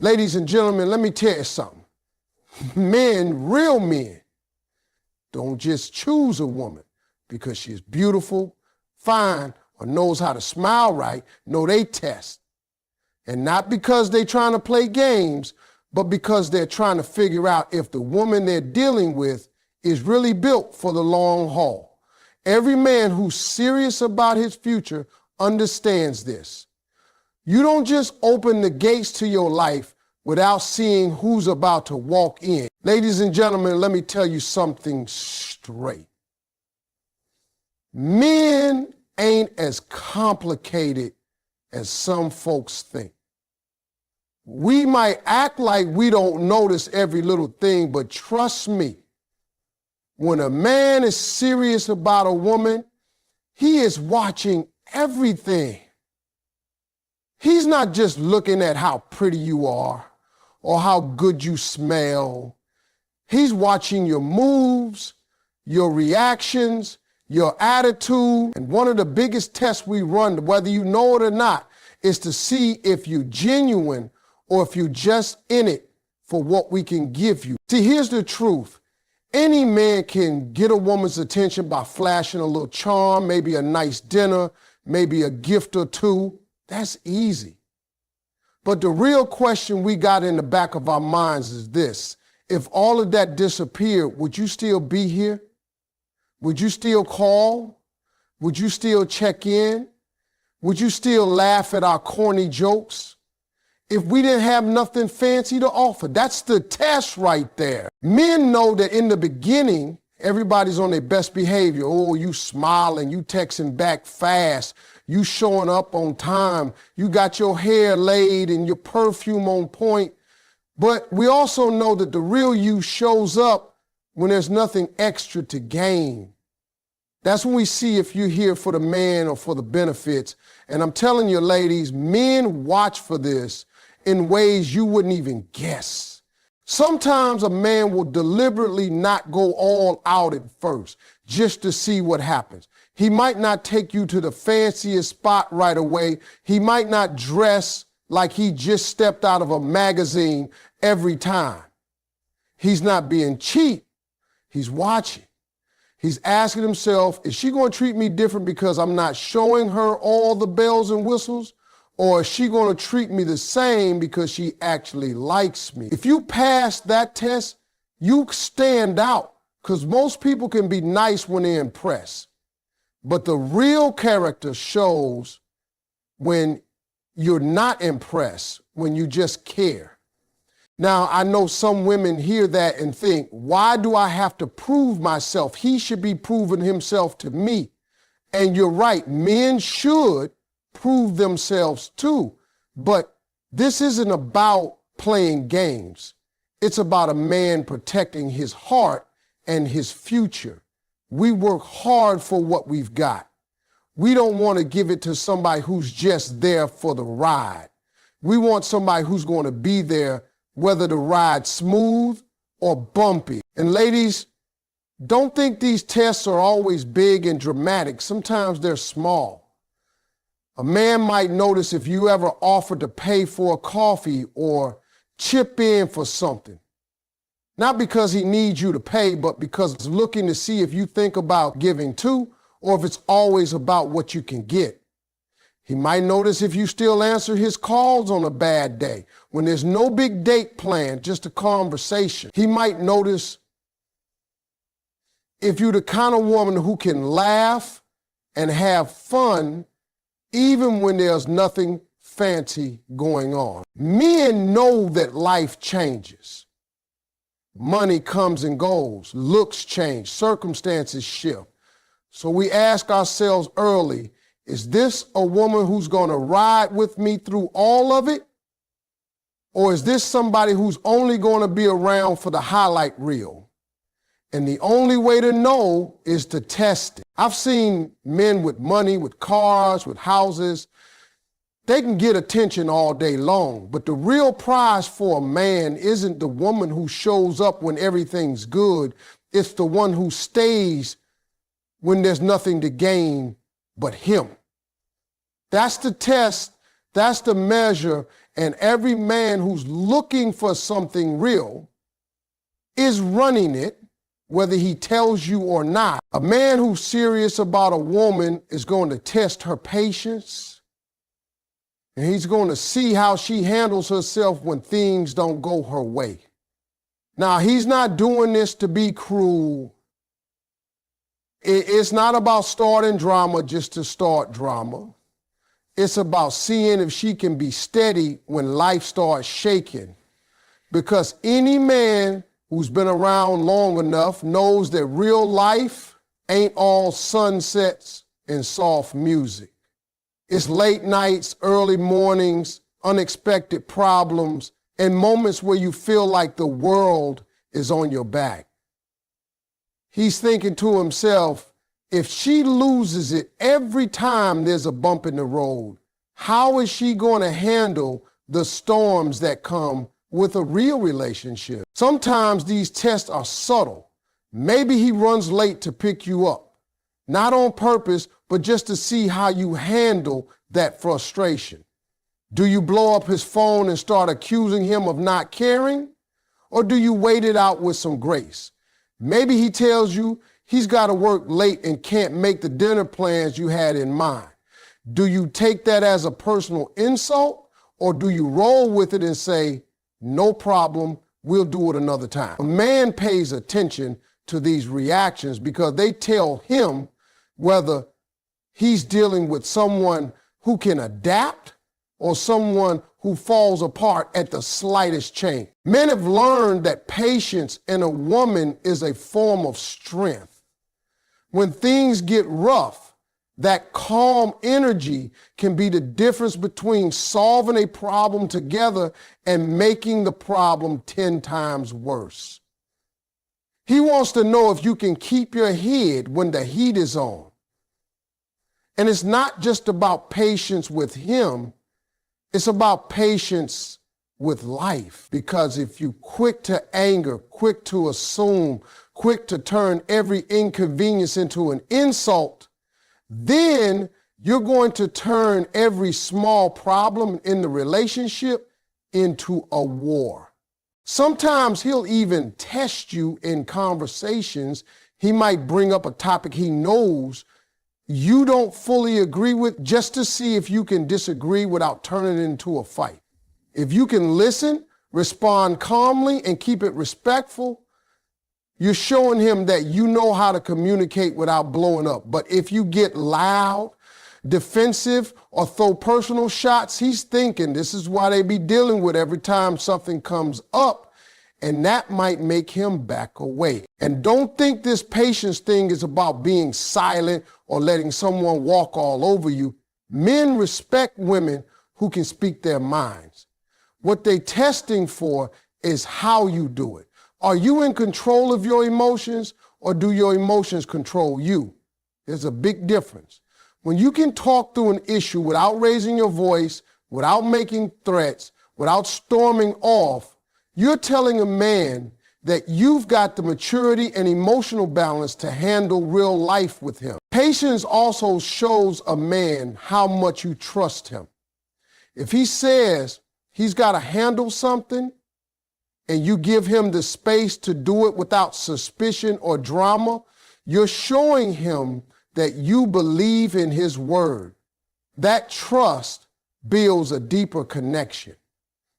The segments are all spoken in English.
Ladies and gentlemen, let me tell you something. Men, real men, don't just choose a woman because she's beautiful, fine, or knows how to smile right. No, they test. And not because they're trying to play games, but because they're trying to figure out if the woman they're dealing with is really built for the long haul. Every man who's serious about his future understands this. You don't just open the gates to your life without seeing who's about to walk in. Ladies and gentlemen, let me tell you something straight. Men ain't as complicated as some folks think. We might act like we don't notice every little thing, but trust me, when a man is serious about a woman, he is watching everything. He's not just looking at how pretty you are or how good you smell. He's watching your moves, your reactions, your attitude. And one of the biggest tests we run, whether you know it or not, is to see if you're genuine or if you're just in it for what we can give you. See, here's the truth. Any man can get a woman's attention by flashing a little charm, maybe a nice dinner, maybe a gift or two. That's easy. But the real question we got in the back of our minds is this. If all of that disappeared, would you still be here? Would you still call? Would you still check in? Would you still laugh at our corny jokes? If we didn't have nothing fancy to offer, that's the test right there. Men know that in the beginning, everybody's on their best behavior. Oh, you smiling, you texting back fast, you showing up on time, you got your hair laid and your perfume on point. But we also know that the real you shows up when there's nothing extra to gain. That's when we see if you're here for the man or for the benefits. And I'm telling you, ladies, men watch for this in ways you wouldn't even guess. Sometimes a man will deliberately not go all out at first just to see what happens. He might not take you to the fanciest spot right away. He might not dress like he just stepped out of a magazine every time. He's not being cheap. He's watching. He's asking himself, is she going to treat me different because I'm not showing her all the bells and whistles? Or is she going to treat me the same because she actually likes me? If you pass that test, you stand out, because most people can be nice when they're impressed. But the real character shows when you're not impressed, when you just care. Now, I know some women hear that and think, why do I have to prove myself? He should be proving himself to me. And you're right, men should prove themselves too. But this isn't about playing games. It's about a man protecting his heart and his future. We work hard for what we've got. We don't want to give it to somebody who's just there for the ride. We want somebody who's going to be there whether the ride's smooth or bumpy. And ladies, don't think these tests are always big and dramatic. Sometimes they're small. A man might notice if you ever offer to pay for a coffee or chip in for something. Not because he needs you to pay, but because it's looking to see if you think about giving too, or if it's always about what you can get. He might notice if you still answer his calls on a bad day, when there's no big date planned, just a conversation. He might notice if you're the kind of woman who can laugh and have fun even when there's nothing fancy going on. Men know that life changes. Money comes and goes, looks change, circumstances shift. So we ask ourselves early, is this a woman who's going to ride with me through all of it? Or is this somebody who's only going to be around for the highlight reel? And the only way to know is to test it. I've seen men with money, with cars, with houses. They can get attention all day long, but the real prize for a man isn't the woman who shows up when everything's good. It's the one who stays when there's nothing to gain but him. That's the test, that's the measure, And every man who's looking for something real is running it, whether he tells you or not. A man who's serious about a woman is going to test her patience, and he's going to see how she handles herself when things don't go her way. Now, he's not doing this to be cruel. It's not about starting drama just to start drama. It's about seeing if she can be steady when life starts shaking. Because any man who's been around long enough knows that real life ain't all sunsets and soft music. It's late nights, early mornings, unexpected problems, and moments where you feel like the world is on your back. He's thinking to himself, if she loses it every time there's a bump in the road, how is she going to handle the storms that come with a real relationship? Sometimes these tests are subtle. Maybe he runs late to pick you up, not on purpose, but just to see how you handle that frustration. Do you blow up his phone and start accusing him of not caring? Or do you wait it out with some grace? Maybe he tells you he's got to work late and can't make the dinner plans you had in mind. Do you take that as a personal insult, or do you roll with it and say, no problem, we'll do it another time? A man pays attention to these reactions because they tell him whether he's dealing with someone who can adapt or someone who falls apart at the slightest change. Men have learned that patience in a woman is a form of strength. When things get rough, that calm energy can be the difference between solving a problem together and making the problem 10 times worse. He wants to know if you can keep your head when the heat is on. And it's not just about patience with him, it's about patience with life. Because if you're quick to anger, quick to assume, quick to turn every inconvenience into an insult, then you're going to turn every small problem in the relationship into a war. Sometimes he'll even test you in conversations. He might bring up a topic he knows you don't fully agree with, just to see if you can disagree without turning it into a fight. If you can listen, respond calmly, and keep it respectful, you're showing him that you know how to communicate without blowing up. But if you get loud, defensive, or throw personal shots, he's thinking this is why they be dealing with every time something comes up, and that might make him back away. And don't think this patience thing is about being silent or letting someone walk all over you. Men respect women who can speak their minds. What they're testing for is how you do it. Are you in control of your emotions, or do your emotions control you? There's a big difference. When you can talk through an issue without raising your voice, without making threats, without storming off, you're telling a man that you've got the maturity and emotional balance to handle real life with him. Patience also shows a man how much you trust him. If he says he's got to handle something and you give him the space to do it without suspicion or drama, you're showing him that you believe in his word. That trust builds a deeper connection.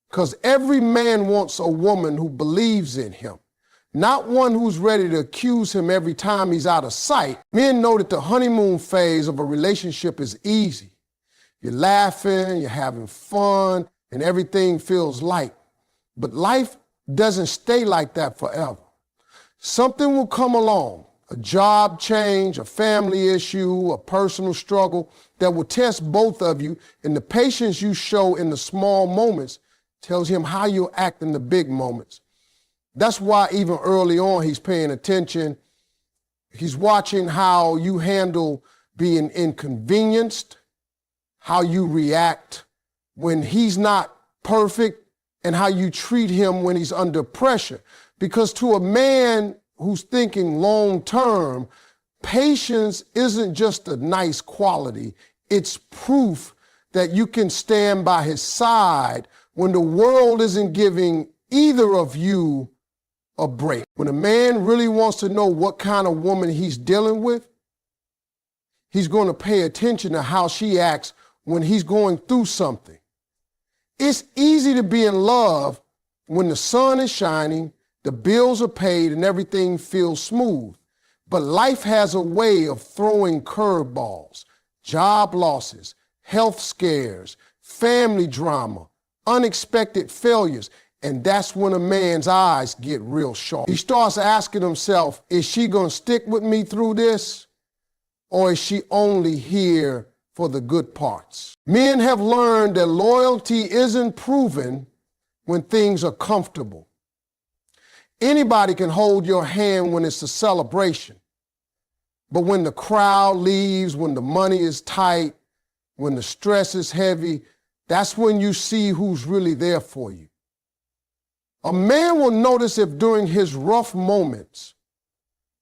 Because every man wants a woman who believes in him, not one who's ready to accuse him every time he's out of sight. Men know that the honeymoon phase of a relationship is easy. You're laughing, you're having fun, and everything feels light. But life doesn't stay like that forever. Something will come along, a job change, a family issue, a personal struggle that will test both of you, and the patience you show in the small moments tells him how you'll act in the big moments. That's why even early on he's paying attention. He's watching how you handle being inconvenienced, how you react when he's not perfect, and how you treat him when he's under pressure. Because to a man who's thinking long term, patience isn't just a nice quality. It's proof that you can stand by his side when the world isn't giving either of you a break. When a man really wants to know what kind of woman he's dealing with, he's going to pay attention to how she acts when he's going through something. It's easy to be in love when the sun is shining, the bills are paid, and everything feels smooth. But life has a way of throwing curveballs, job losses, health scares, family drama, unexpected failures, and that's when a man's eyes get real sharp. He starts asking himself, is she going to stick with me through this, or is she only here for the good parts? Men have learned that loyalty isn't proven when things are comfortable. Anybody can hold your hand when it's a celebration, but when the crowd leaves, when the money is tight, when the stress is heavy, that's when you see who's really there for you. A man will notice if during his rough moments,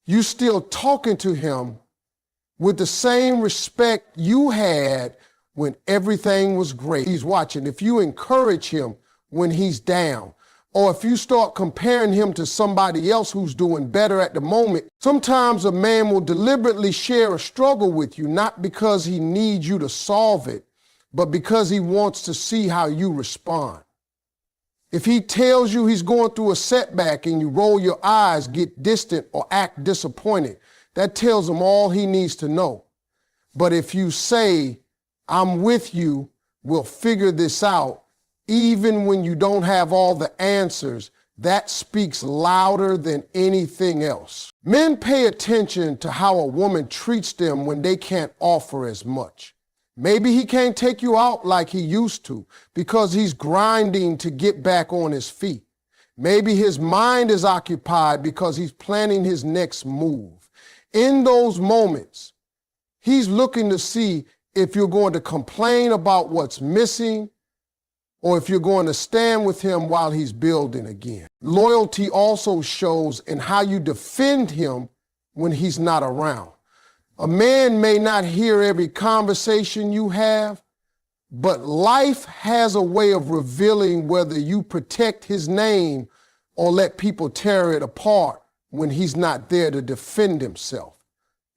you still talking to him with the same respect you had when everything was great. He's watching. If you encourage him when he's down, or if you start comparing him to somebody else who's doing better at the moment, sometimes a man will deliberately share a struggle with you, not because he needs you to solve it, but because he wants to see how you respond. If he tells you he's going through a setback and you roll your eyes, get distant, or act disappointed, that tells him all he needs to know. But if you say, I'm with you, we'll figure this out, even when you don't have all the answers, that speaks louder than anything else. Men pay attention to how a woman treats them when they can't offer as much. Maybe he can't take you out like he used to because he's grinding to get back on his feet. Maybe his mind is occupied because he's planning his next move. In those moments, he's looking to see if you're going to complain about what's missing or if you're going to stand with him while he's building again. Loyalty also shows in how you defend him when he's not around. A man may not hear every conversation you have, but life has a way of revealing whether you protect his name or let people tear it apart when he's not there to defend himself.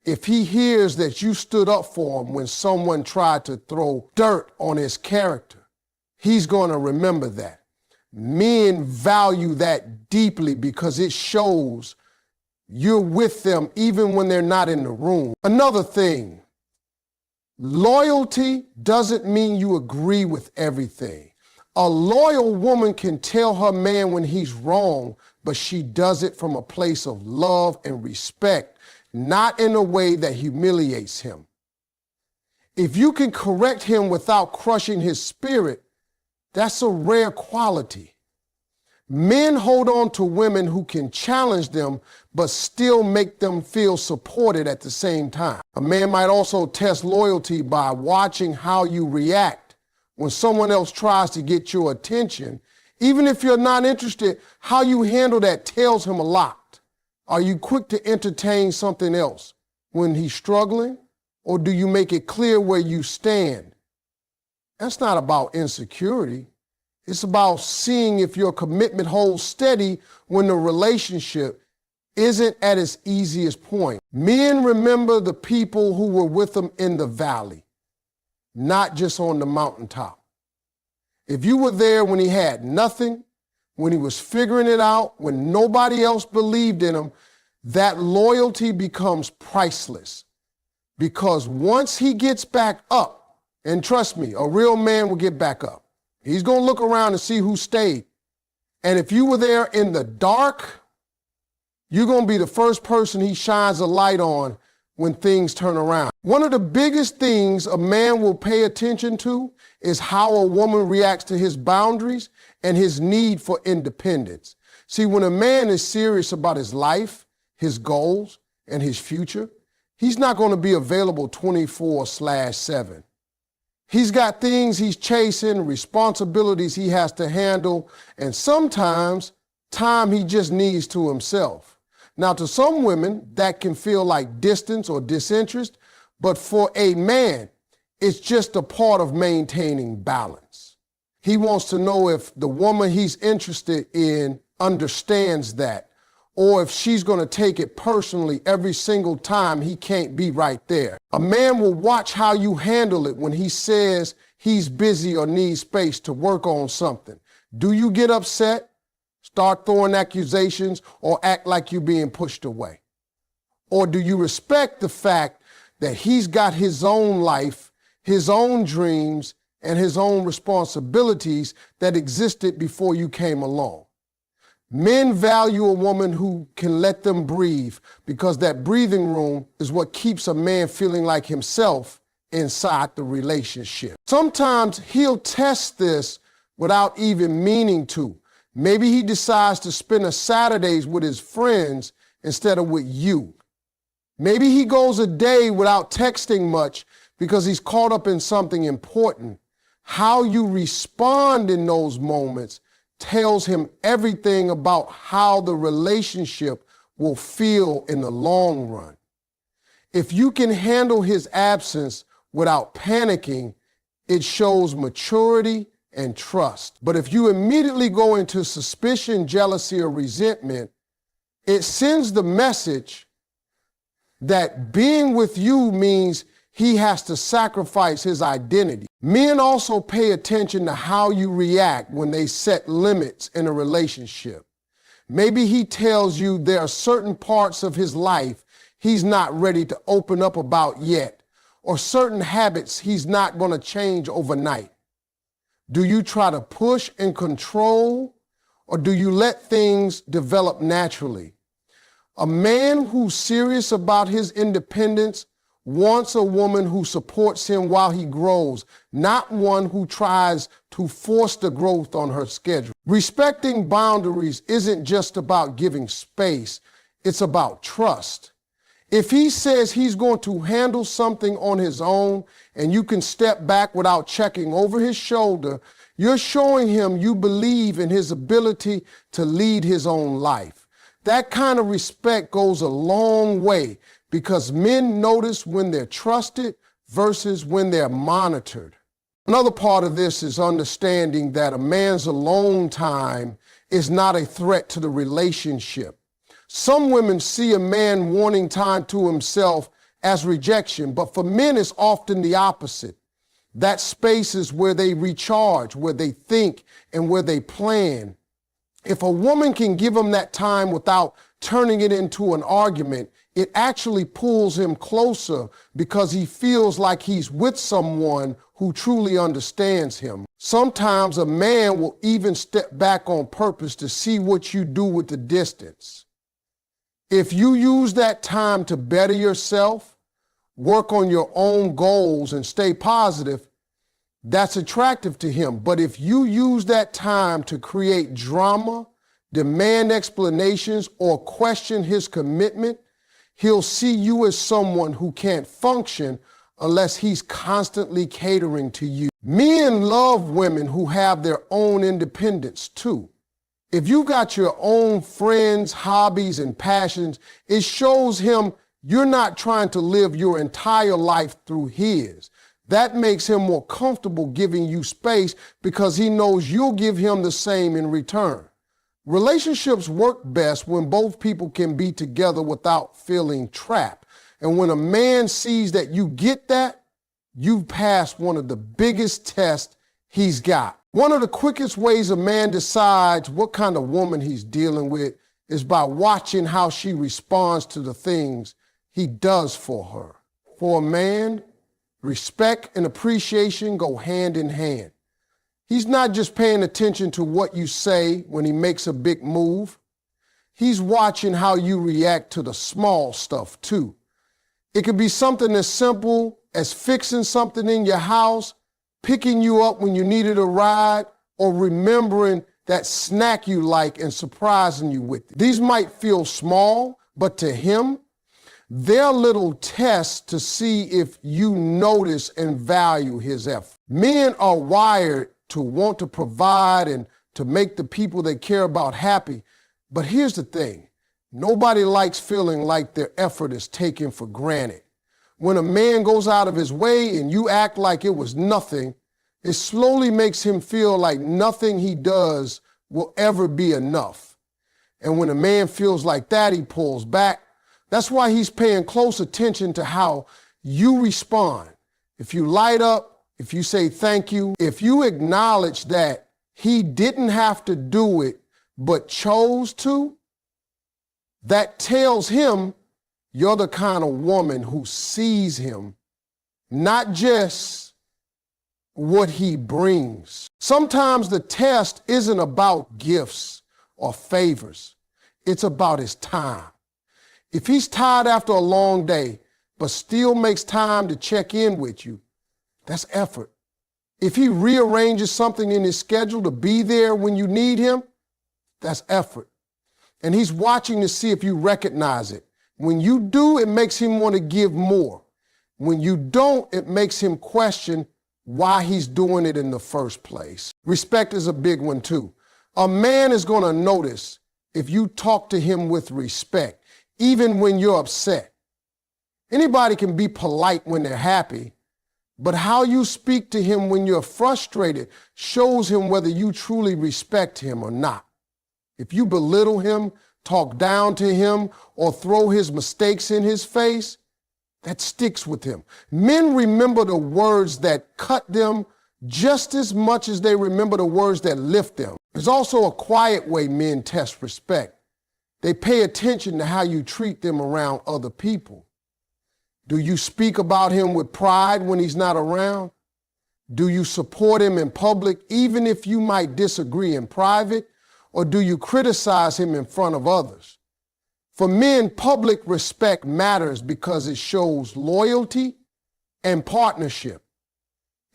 If he hears that you stood up for him when someone tried to throw dirt on his character, he's going to remember that. Men value that deeply because it shows you're with them even when they're not in the room. Another thing, loyalty doesn't mean you agree with everything. A loyal woman can tell her man when he's wrong, but she does it from a place of love and respect, not in a way that humiliates him. If you can correct him without crushing his spirit, that's a rare quality. Men hold on to women who can challenge them, but still make them feel supported at the same time. A man might also test loyalty by watching how you react when someone else tries to get your attention. Even if you're not interested, how you handle that tells him a lot. Are you quick to entertain something else when he's struggling, or do you make it clear where you stand? That's not about insecurity. It's about seeing if your commitment holds steady when the relationship isn't at its easiest point. Men remember the people who were with them in the valley, not just on the mountaintop. If you were there when he had nothing, when he was figuring it out, when nobody else believed in him, that loyalty becomes priceless. Because once he gets back up, and trust me, a real man will get back up. He's going to look around and see who stayed. And if you were there in the dark, you're going to be the first person he shines a light on when things turn around. One of the biggest things a man will pay attention to is how a woman reacts to his boundaries and his need for independence. See, when a man is serious about his life, his goals, and his future, he's not going to be available 24/7. He's got things he's chasing, responsibilities he has to handle, and sometimes time he just needs to himself. Now, to some women, that can feel like distance or disinterest, but for a man, it's just a part of maintaining balance. He wants to know if the woman he's interested in understands that, or if she's going to take it personally every single time he can't be right there. A man will watch how you handle it when he says he's busy or needs space to work on something. Do you get upset, start throwing accusations, or act like you're being pushed away? Or do you respect the fact that he's got his own life, his own dreams, and his own responsibilities that existed before you came along? Men value a woman who can let them breathe, because that breathing room is what keeps a man feeling like himself inside the relationship. Sometimes he'll test this without even meaning to. Maybe he decides to spend a Saturdays with his friends instead of with you. Maybe he goes a day without texting much because he's caught up in something important. How you respond in those moments tells him everything about how the relationship will feel in the long run. If you can handle his absence without panicking, it shows maturity and trust. But if you immediately go into suspicion, jealousy, or resentment, it sends the message that being with you means he has to sacrifice his identity. Men also pay attention to how you react when they set limits in a relationship. Maybe he tells you there are certain parts of his life he's not ready to open up about yet, or certain habits he's not going to change overnight. Do you try to push and control, or do you let things develop naturally? A man who's serious about his independence wants a woman who supports him while he grows, not one who tries to force the growth on her schedule. Respecting boundaries isn't just about giving space, it's about trust. If he says he's going to handle something on his own and you can step back without checking over his shoulder, you're showing him you believe in his ability to lead his own life. That kind of respect goes a long way, because men notice when they're trusted versus when they're monitored. Another part of this is understanding that a man's alone time is not a threat to the relationship. Some women see a man wanting time to himself as rejection, but for men it's often the opposite. That space is where they recharge, where they think, and where they plan. If a woman can give him that time without turning it into an argument, it actually pulls him closer because he feels like he's with someone who truly understands him. Sometimes a man will even step back on purpose to see what you do with the distance. If you use that time to better yourself, work on your own goals, and stay positive, that's attractive to him. But if you use that time to create drama, demand explanations, or question his commitment, he'll see you as someone who can't function unless he's constantly catering to you. Men love women who have their own independence too. If you got your own friends, hobbies, and passions, it shows him you're not trying to live your entire life through his. That makes him more comfortable giving you space because he knows you'll give him the same in return. Relationships work best when both people can be together without feeling trapped. And when a man sees that you get that, you've passed one of the biggest tests he's got. One of the quickest ways a man decides what kind of woman he's dealing with is by watching how she responds to the things he does for her. For a man, respect and appreciation go hand in hand. He's not just paying attention to what you say when he makes a big move. He's watching how you react to the small stuff too. It could be something as simple as fixing something in your house, picking you up when you needed a ride, or remembering that snack you like and surprising you with it. These might feel small, but to him, they're little tests to see if you notice and value his effort. Men are wired to want to provide and to make the people they care about happy. But here's the thing. Nobody likes feeling like their effort is taken for granted. When a man goes out of his way and you act like it was nothing, It slowly makes him feel like nothing he does will ever be enough. And when a man feels like that, he pulls back. That's why he's paying close attention to how you respond. If you light up, if you say thank you, if you acknowledge that he didn't have to do it but chose to, that tells him you're the kind of woman who sees him, not just what he brings. Sometimes the test isn't about gifts or favors. It's about his time. If he's tired after a long day, but still makes time to check in with you, that's effort. If he rearranges something in his schedule to be there when you need him, that's effort. And he's watching to see if you recognize it. When you do, it makes him want to give more. When you don't, it makes him question why he's doing it in the first place. Respect is a big one too. A man is going to notice if you talk to him with respect, even when you're upset. Anybody can be polite when they're happy, but how you speak to him when you're frustrated shows him whether you truly respect him or not. If you belittle him, talk down to him, or throw his mistakes in his face, that sticks with him. Men remember the words that cut them just as much as they remember the words that lift them. There's also a quiet way men test respect. They pay attention to how you treat them around other people. Do you speak about him with pride when he's not around? Do you support him in public even if you might disagree in private? Or do you criticize him in front of others? For men, public respect matters because it shows loyalty and partnership.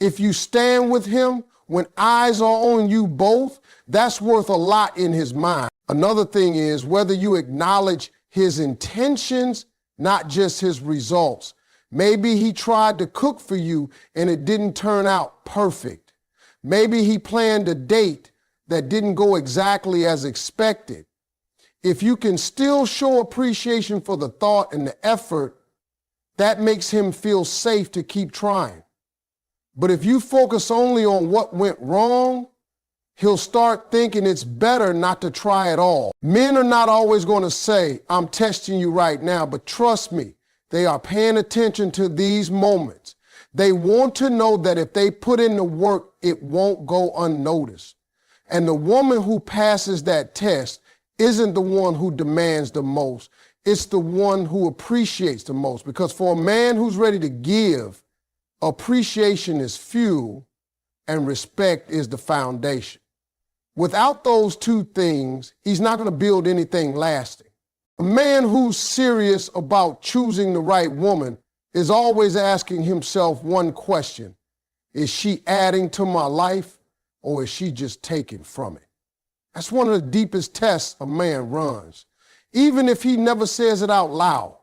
If you stand with him when eyes are on you both, that's worth a lot in his mind. Another thing is whether you acknowledge his intentions, not just his results. Maybe he tried to cook for you and it didn't turn out perfect. Maybe he planned a date that didn't go exactly as expected. If you can still show appreciation for the thought and the effort, that makes him feel safe to keep trying. But if you focus only on what went wrong, he'll start thinking it's better not to try at all. Men are not always going to say, I'm testing you right now, but trust me, they are paying attention to these moments. They want to know that if they put in the work, it won't go unnoticed. And the woman who passes that test isn't the one who demands the most. It's the one who appreciates the most. Because for a man who's ready to give, appreciation is fuel and respect is the foundation. Without those two things, he's not going to build anything lasting. A man who's serious about choosing the right woman is always asking himself one question. Is she adding to my life or is she just taking from it? That's one of the deepest tests a man runs, even if he never says it out loud.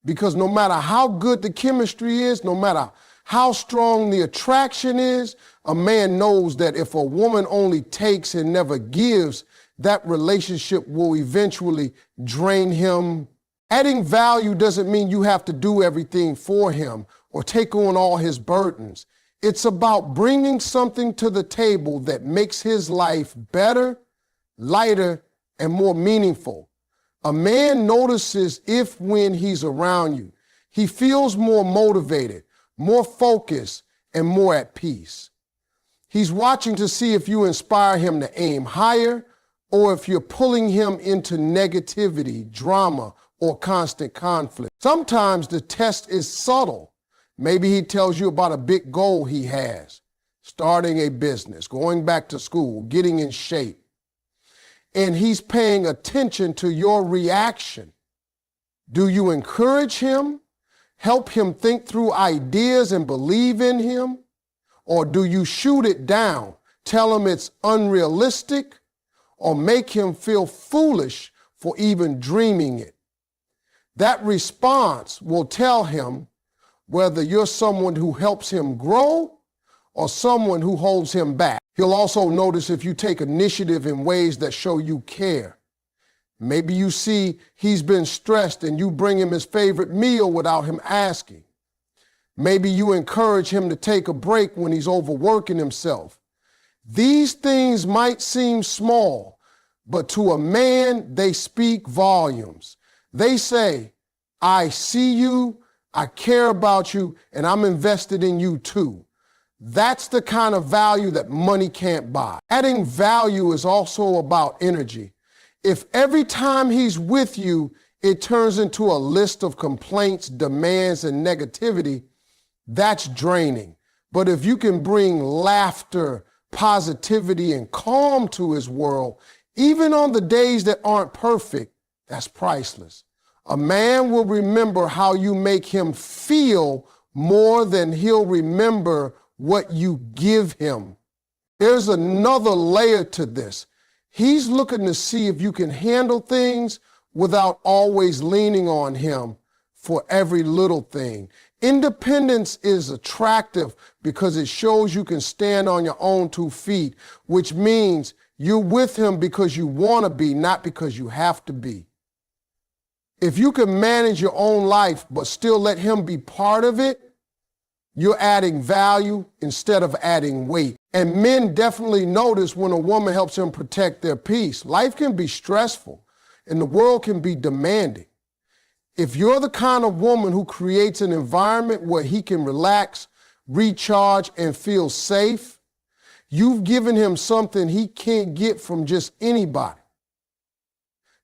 Because no matter how good the chemistry is, no matter how strong the attraction is, a man knows that if a woman only takes and never gives, that relationship will eventually drain him. Adding value doesn't mean you have to do everything for him or take on all his burdens. It's about bringing something to the table that makes his life better, lighter, and more meaningful. A man notices if when he's around you, he feels more motivated, more focused, and more at peace. He's watching to see if you inspire him to aim higher or if you're pulling him into negativity, drama, or constant conflict. Sometimes the test is subtle. Maybe he tells you about a big goal he has, starting a business, going back to school, getting in shape. And he's paying attention to your reaction. Do you encourage him, help him think through ideas and believe in him? Or do you shoot it down, tell him it's unrealistic, or make him feel foolish for even dreaming it? That response will tell him whether you're someone who helps him grow or someone who holds him back. He'll also notice if you take initiative in ways that show you care. Maybe you see he's been stressed and you bring him his favorite meal without him asking. Maybe you encourage him to take a break when he's overworking himself. These things might seem small, but to a man, they speak volumes. They say, I see you, I care about you, and I'm invested in you too. That's the kind of value that money can't buy. Adding value is also about energy. If every time he's with you, it turns into a list of complaints, demands, and negativity, that's draining. But if you can bring laughter, positivity, and calm to his world, even on the days that aren't perfect, that's priceless. A man will remember how you make him feel more than he'll remember what you give him. There's another layer to this. He's looking to see if you can handle things without always leaning on him for every little thing. Independence is attractive because it shows you can stand on your own 2 feet, which means you're with him because you want to be, not because you have to be. If you can manage your own life but still let him be part of it, you're adding value instead of adding weight. And men definitely notice when a woman helps them protect their peace. Life can be stressful and the world can be demanding. If you're the kind of woman who creates an environment where he can relax, recharge, and feel safe, you've given him something he can't get from just anybody.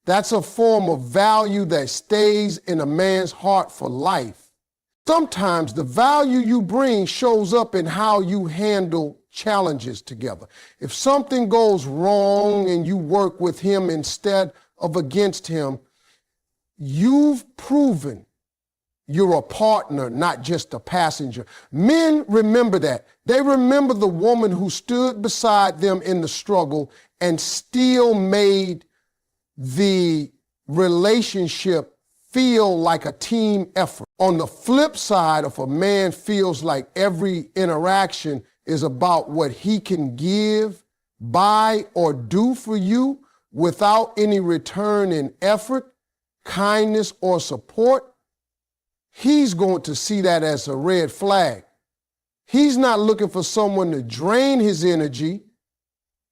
That's a form of value that stays in a man's heart for life. Sometimes the value you bring shows up in how you handle challenges together. If something goes wrong and you work with him instead of against him, you've proven you're a partner, not just a passenger. Men remember that. They remember the woman who stood beside them in the struggle and still made the relationship feel like a team effort. On the flip side, if a man feels like every interaction is about what he can give, buy, or do for you without any return in effort, kindness, or support, he's going to see that as a red flag. He's not looking for someone to drain his energy.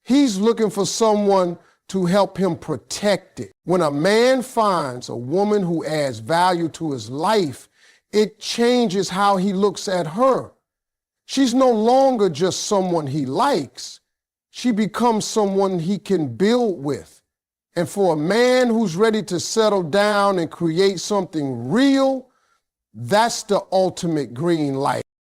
He's looking for someone to help him protect it. When a man finds a woman who adds value to his life, it changes how he looks at her. She's no longer just someone he likes. She becomes someone he can build with. And for a man who's ready to settle down and create something real, that's the ultimate green light.